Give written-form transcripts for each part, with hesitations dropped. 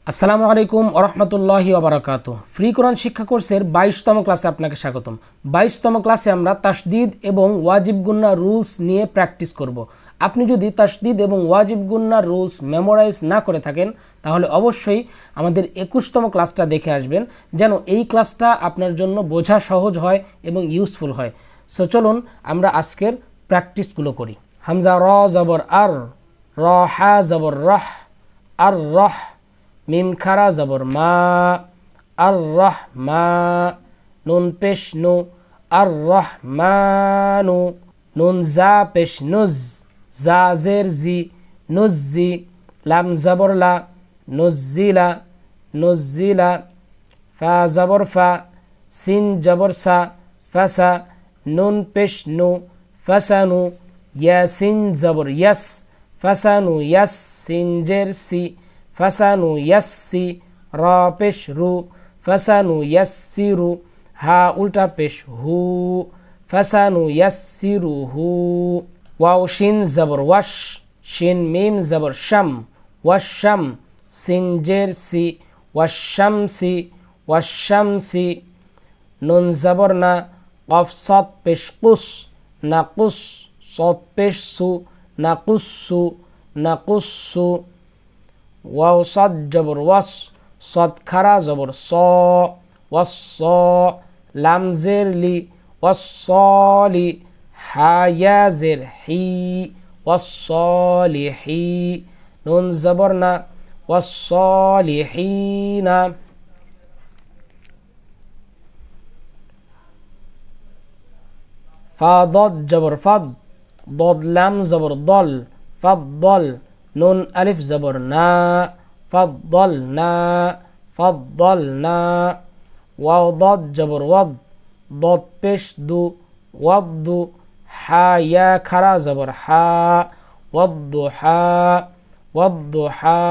আসসালামু আলাইকুম ওরহমতুল্লাহি ওবারাকাতু। ফ্রি কোরআন শিক্ষা কোর্সের 22তম ক্লাসে আপনাকে স্বাগতম। 22তম ক্লাসে আমরা তাসদিদ এবং ওয়াজিব গুন্না রুলস নিয়ে প্র্যাকটিস করব। আপনি যদি তাসদিদ এবং ওয়াজিব গুন্না রুলস মেমোরাইজ না করে থাকেন তাহলে অবশ্যই আমাদের 21তম ক্লাসটা দেখে আসবেন, যেন এই ক্লাসটা আপনার জন্য বোঝা সহজ হয় এবং ইউজফুল হয়। সো চলুন আমরা আজকের প্র্যাকটিসগুলো করি। হামজা র জবর আর, র হা জবর রহ, আর রহ। মিম খারা জবর মা, আর রহ মা। নুন পেশ নু, আর রহ মানু। নুন জা পেশ নুজ, জা জের জি, নুজি। লাম জবর লা, নুজিলা, নুজিলা। ফা জবর ফা, সিন জবর সা, ফাসা। নুন পেশ নু, ফাসানু। ইয়া সিন জবর ইয়াস, ফাসানু ইয়াস। সিন জের সি, ফাসানু ইয়াসসি। রা পেশ রু, ফাসানু ইয়াসসিরু। হা উল্টা পেশ হু, ফাসানু ইয়াসসিরু হু। ওয়াও শিন জবর ওয়াশ, শিন মিম জবর শাম, ওয়াশাম। সিন জের সি, ওয়াশামসি, ওয়াশামসি। নুন জবর না, কফ সদ পেশ কুস, নাকুস। সদ পেশ সু, নাকুসু, নাকুসু। ওয়াও সদ জবর ওয়াস, সদ খারা জবর স, ওয়াস। লাম জের লি, ওয়াসলি। হা ইয়া জের হি, ওয়াসলিহি। নুন জবর না, ওয়াসলিহিনা। ফা দদ জবর ফাদ, দদ লাম জবর দল, ফাদ্দল। নুন আলিফ জবর না, ফাদ্দলনা, ফাদ্দলনা। ওয়াও দদ জবর ওয়াদ, দদ পেশ দু, ওয়াদ্দু। হা ইয়া খারা জবর হা, ওয়াদ্দুহা, ওয়াদ্দুহা।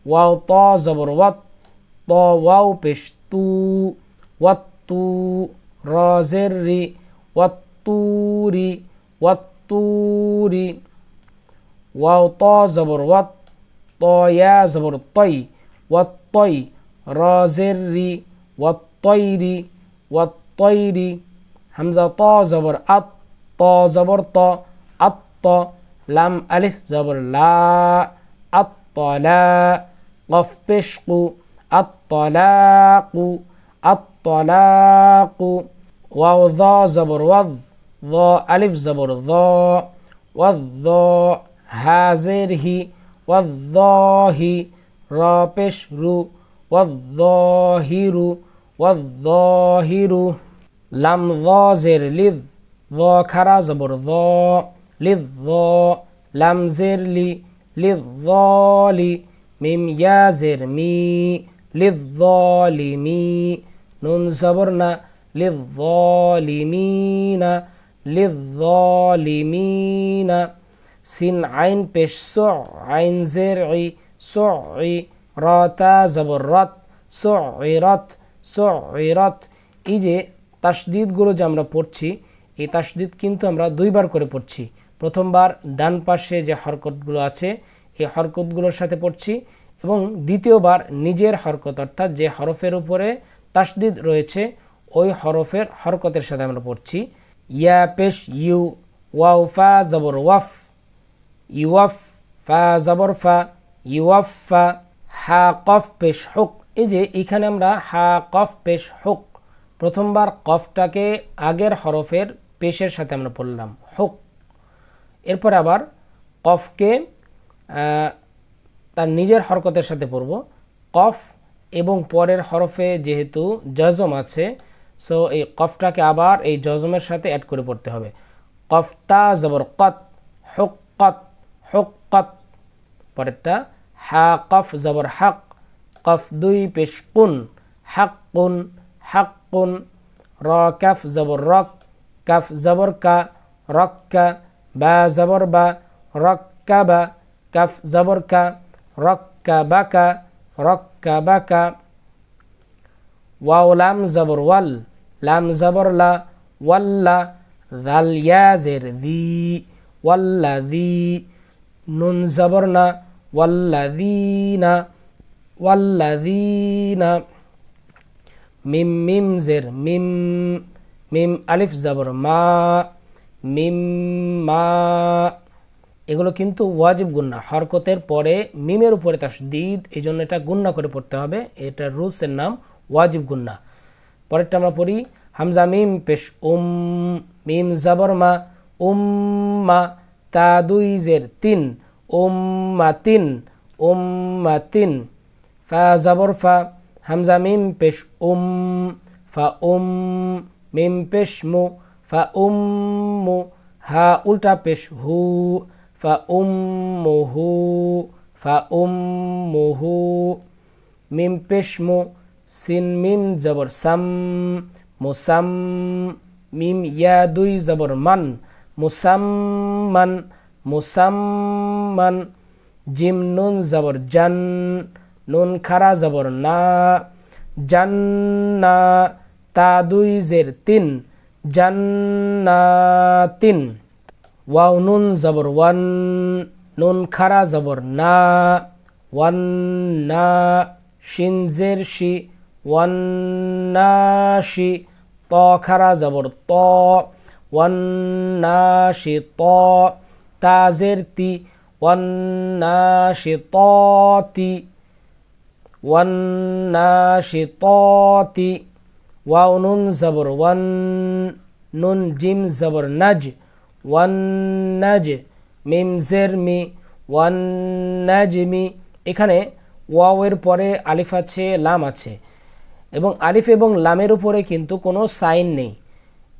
ওয়াও ত জবর ওয়াত, ত ওয়াও পেশ তু, ওয়াত্তু। র জের রি, ওয়াত্তুরি, ওয়াত্তুরি। ওয়াও ত জবর ওয়াত, ত ইয়া জবর তৈ, ওয়াত্তৈ। র জের রি, ওয়াত্তৈরি, ওয়াত্তৈরি। হামজা ত জবর আত, ত জবর ত, আত্ত। লাম আলিফ জবর লা, আত্তলা। কফ পেশ কু, আত্তলাকু, আত্তলাকু। ওয়াও য জবর ওয়াদ, য আলিফ জবর য, ওয়াদ্দ। হা জের হি, ওয়াদ্দাহি। র পেশ রু, ওয়াদ্দাহিরু, ওয়াদ্দাহিরু। লাম য জের লিদ, য খারা জবর য, লিদ্দ। লাম জের লি, লিদ্দালি। মিম ইয়া জের মি, লিদ্দালিমি। নুন জবর না, লিদ্দালিমিনা, লিদ্দালিমিনা। সিন আইন পেশ সু, আইন জের ই, সুই। রতা জবর রত, সুইরত, সুইরত। এই যে তাসদিদগুলো যে আমরা পড়ছি, এই তাসদিদ কিন্তু আমরা দুইবার করে পড়ছি। প্রথমবার ডান পাশে যে হরকতগুলো আছে এই হরকতগুলোর সাথে পড়ছি, এবং দ্বিতীয়বার নিজের হরকত অর্থাৎ যে হরফের উপরে তাসদিদ রয়েছে ওই হরফের হরকতের সাথে আমরা পড়ছি। ইয়া পেশ ইউ, ওয়াও ফা জবর ওয়াফ, ইউয়াফ। ফা জবর ফা, ইউয়াফা। হা কফ পেশ হুক। এই যে এখানে আমরা হা কফ পেশ হুক, প্রথমবার কফটাকে আগের হরফের পেশের সাথে আমরা পড়লাম হুক। এরপর আবার কফকে তার নিজের হরকতের সাথে পড়ব। কফ এবং পরের হরফে যেহেতু জজম আছে, সো এই কফটাকে আবার এই জজমের সাথে অ্যাড করে পড়তে হবে। কফতা জবর কত, হুক কত, হুক কত। পরেরটা হা কফ জবর হক, কফ দুই পেশ কুন, হক কুন, হক কুন। র কাফ জবর রক, কাফ জবর কা, রক্কা। বা জবর বা, রক্কা বা, কাফ জবর কা, রক্কা বাকা, রক্কা বাকা। ওয়াও লাম জবর ওয়াল, লাম জবর লা, ওয়াল্লা। জাল ইয়া জের দি, ওয়াল্লাযী। নুন জবর না, ওয়াল্লাযীনা। ওয়াল্লাযীনা, মিম মিম জের মিম, মিম আলিফ জবর মা, মিম মা, এগুলো কিন্তু ওয়াজিব গুন্না, হরকতের পরে মিমের উপরে তাসদীদ, এই জন্য এটা গুন্না করে পড়তে হবে, এটা রুলসের নাম ওয়াজিব গুন্না। পরেরটা আমরা পড়ি হামজা মিম পেশ মিম জবর মা, উম্মা, তা দুই জের তিন, উম্মাতিন, উম্মাতিন, ফা জবর ফা, হামজা মিম পেশ ফা মিম পেশ মু, ফা উম্মু, হা উল্টা পেশ হু, ফা উম্মুহু, ফা উম্মুহু, মিম পেশ মু, সিন মিম জবর সাম, মুসাম, মিম ইয়া দুই জবর মান, মুসাম্মান, মুসাম্মান, জিম নুন জবর জান, নুন খারা জবর না, জান্না, তা দুই জের তিন, জান্নাতিন, ওয়াও নুন জবর ওয়ান, নুন খারা জবর না, ওয়ান্না, শিন জের শি, ওয়ান্নাশি, ত খারা জবর ত, ওয়ান্নাশি ত, তা জের তি, ওয়ান্নাশি ততি, ওয়ান্নাশি ততি, ওয়াও নুন জবর ওয়ান, নুন জিম জবর নাজ, ওয়ান্নাজ, মিম জের মি, ওয়ান্নাজমি, এখানে ওয়াওয়ের পরে আলিফ আছে, লাম আছে, এবং আলিফ এবং লামের উপরে কিন্তু কোনো সাইন নেই,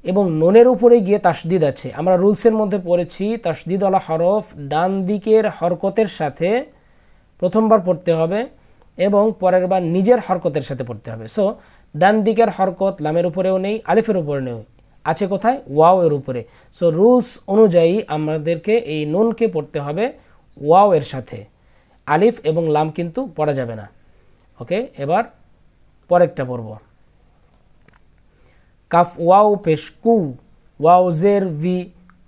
এবং নুনের উপরে গিয়ে তাসদিদ আছে। আমরা রুলসের মধ্যে পড়েছি তাসদিদ ওয়ালা হরফ ডান দিকের হরকতের সাথে প্রথমবার পড়তে হবে এবং পরের বার নিজের হরকতের সাথে পড়তে হবে। সো ডান দিকের হরকত লামের উপরেও নেই, আলিফের উপরে নেই, আছে কোথায়? ওয়াও এর উপরে। সো রুলস অনুযায়ী আমাদেরকে এই নুনকে পড়তে হবে ওয়াও এর সাথে, আলিফ এবং লাম কিন্তু পড়া যাবে না। ওকে, এবার পরেরটা পড়ব। কাফ ওয়াও পেশ কু, ওয়াও জের ভি,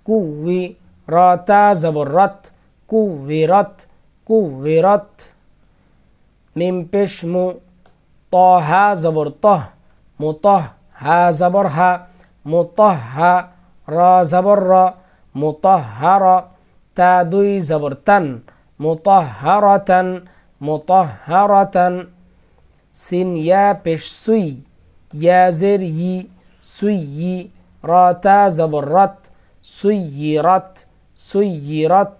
কু উই, র তা জবর রত, কু উই রত, কু উই রত, মিম পেশ মু, ত হা জবর তহ, মুতহ, হা জবর হা, মুতহহা, র জবর র, মুতহহার, তা দুই জবর তান, মুতহহারাতান, মুতহহারাতান, সিন ইয়া পেশ সুই, ইয়া জের ই, সুই ই, র তা জবর রত, সুইয়িরাত, সুইয়িরাত,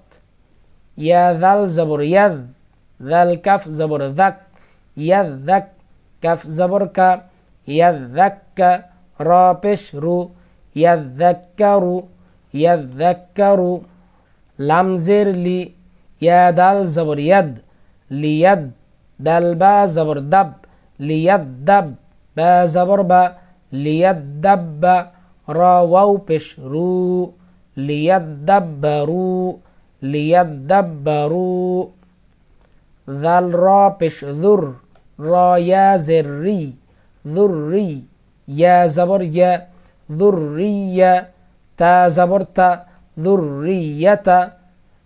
ইয়া দাল জবর ইয়াদ, দাল কাফ জবর দাক, ইয়াদাক, কাফ জবর কা, ইয়াদাক্কা, র পেশ রু, ইয়াদাক্কারু, ইয়াদাক্কারু, লাম জের লি, ইয়া দাল জবর ইয়াদ, লিয়াদ, দাল বা জবর দাব, লিয়াদ্দাব, বা জবর বা, লিয়াদ্দাব্বা, র ওয়াও পেশ রু, লিয়াদ্দাব্বারু, লিয়াদ্দাব্বারু, দাল র পেশ যুর, র ইয়া জের রি, যুররি, ইয়া জবর ইয়া, যুররিয়া, তা জবর তা, যুররিয়াতা,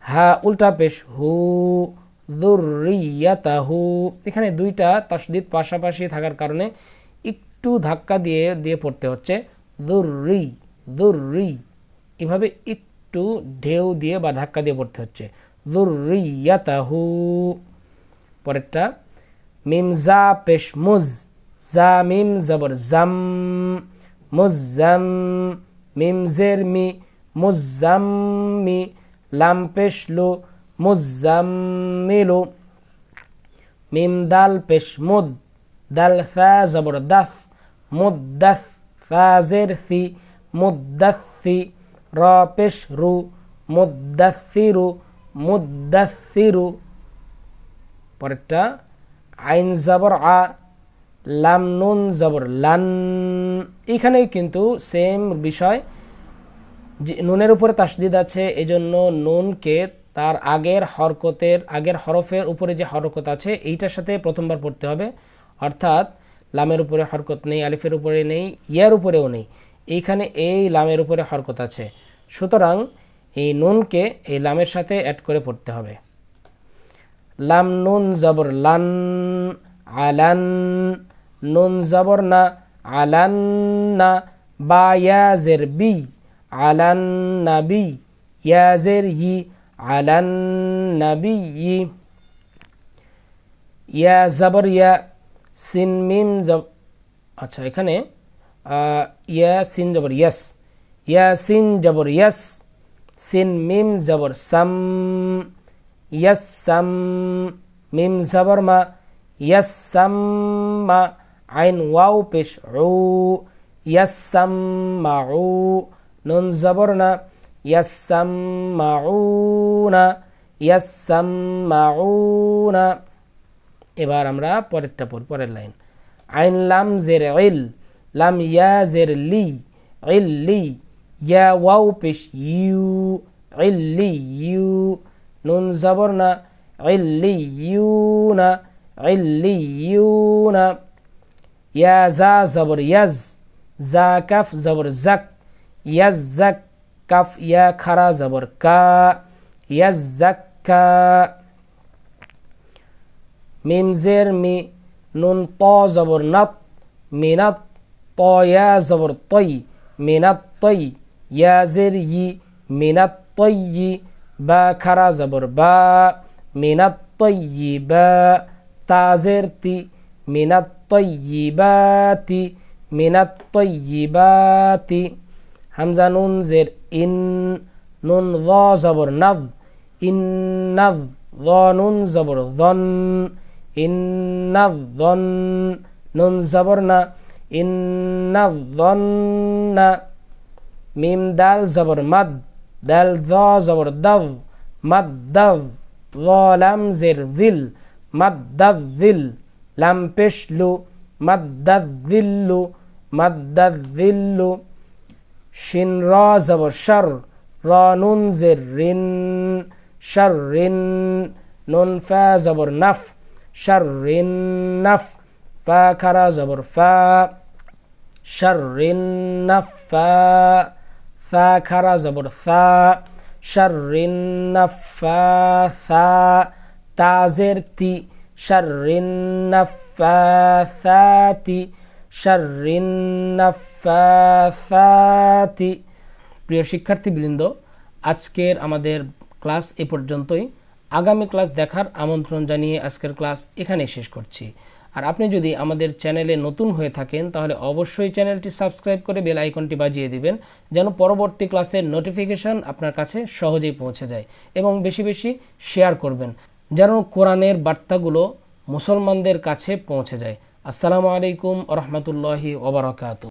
হা উল্টা পেশ হু, যুররিয়াতাহু। এখানে দুইটা তাসদীদ পাশাপাশি থাকার কারণে একটু ধাক্কা দিয়ে দিয়ে পড়তে হচ্ছে, যুররি, যুররি, এভাবে একটু ঢেউ দিয়ে বা ধাক্কা দিয়ে পড়তে হচ্ছে, যুররিয়াতাহু। পরেরটা মিম জা পেশ মুজ, জা মিম জবর জাম, মুজাম, মিম জের মি, মুজাম্মি, লাম পেশ লু, মুজাম্মিলু, মিম দাল পেশ মুদ, দাল ফা জবর দাফ, মুদ্দাফ, ফা জের ফি, মুদ্দাফি, র পেশ রু, মুদ্দাফিরু, মুদ্দাফিরু। পরেরটা আইন জবর আ, লাম নুন জবর লান, এখানে কিন্তু সেম বিষয়, নুনের উপরে তাসদীদ আছে, এজন্য নুনকে তার আগের হরফের উপরে যে হরকত আছে এইটার সাথে প্রথমবার পড়তে হবে, অর্থাৎ লামের উপরে হরকত নেই, আলিফের উপরে নেই, ইয়ার উপরেও নেই, এইখানে এই লামের উপরে হরকত আছে, সুতরাং এই নুনকে এই লামের সাথে অ্যাড করে পড়তে হবে। লাম নুন জবর লান আলান নুন জবর না আলান না বা ইয়া জের বি আলান নাবি ইয়া জের ই আলান নাবি ইয়া জবর ইয়া সিন মিম জব আচ্ছা এখানে ইয়া সিন জবর ইয়াস ইয়া সিন জবর ইয়াস সিন মিম জবর সাম ইয়াস সাম মিম জবর মা ইয়াস সাম মা আইন ওয়াও পেশ উ ইয়াস সাম মা উ নুন জবর না ইয়াস সাম মা উ না ইয়াস সাম মা উ না। এবার আমরা পরেরটা পড়ি, পরের লাইন আইন লাম জের ইল লাম ইয়া জের লি ইল্লি ইয়া ওয়াও পেশ ইউ ইল্লি ইউ নুন জবর না ইল্লি ইউ না ইল্লি ইউ না ইয়া জা জবর ইয়াজ জা কাফ জবর জাক ইয়াজ জাক কাফ ইয়া খারা জবর কা ইয়াজ জাক্কা মিম জের মি নুন ত জবর নাত মিনাত ত ইয়া জবর তৈ মিনাত তৈ ইয়া জের ই মিনাত তৈ বা খারা জবর বা মিনাত তৈ বা তা জের তি মিনাত তৈবাতি মিনাত তৈবাতি হামজা নুন জের ইন নুন য জবর নাদ ইন্নাদ য নুন জবর যন ইন্নাযন নুন জবর না ইন্নাযন্না মিম দাল জবর মাদ দাল য জবর দাদ মাদ দাদ য লাম জের যিল মাদ দাদ যিল লাম পেশ লু মাদ দাদ যিল্লু মাদ দাদ যিল্লু শিন র জবর শর র নুন জের রিন শররিন নুন ফা জবর নাফ শররিন নাফ ফা খারা জবর ফা শররিন নাফা ফা খারা জবর ফা শররিন নাফাসা তা জের তি শররিন নাফাসাতি শররিন নাফাসাতি। প্রিয় শিক্ষার্থীবৃন্দ, আজকের আমাদের ক্লাস এ পর্যন্তই। আগামী ক্লাস দেখার আমন্ত্রণ জানিয়ে আজকের ক্লাস এখানে শেষ করছি। আর আপনি যদি আমাদের চ্যানেলে নতুন হয়ে থাকেন তাহলে অবশ্যই চ্যানেলটি সাবস্ক্রাইব করে বেল আইকনটি বাজিয়ে দিবেন, যেন পরবর্তী ক্লাসের নোটিফিকেশন আপনার কাছে সহজেই পৌঁছে যায়, এবং বেশি বেশি শেয়ার করবেন যেন কোরআনের বার্তাগুলো মুসলমানদের কাছে পৌঁছে যায়। আসসালামু আলাইকুম ওয়া রাহমাতুল্লাহি ওয়া বারাকাতুহু।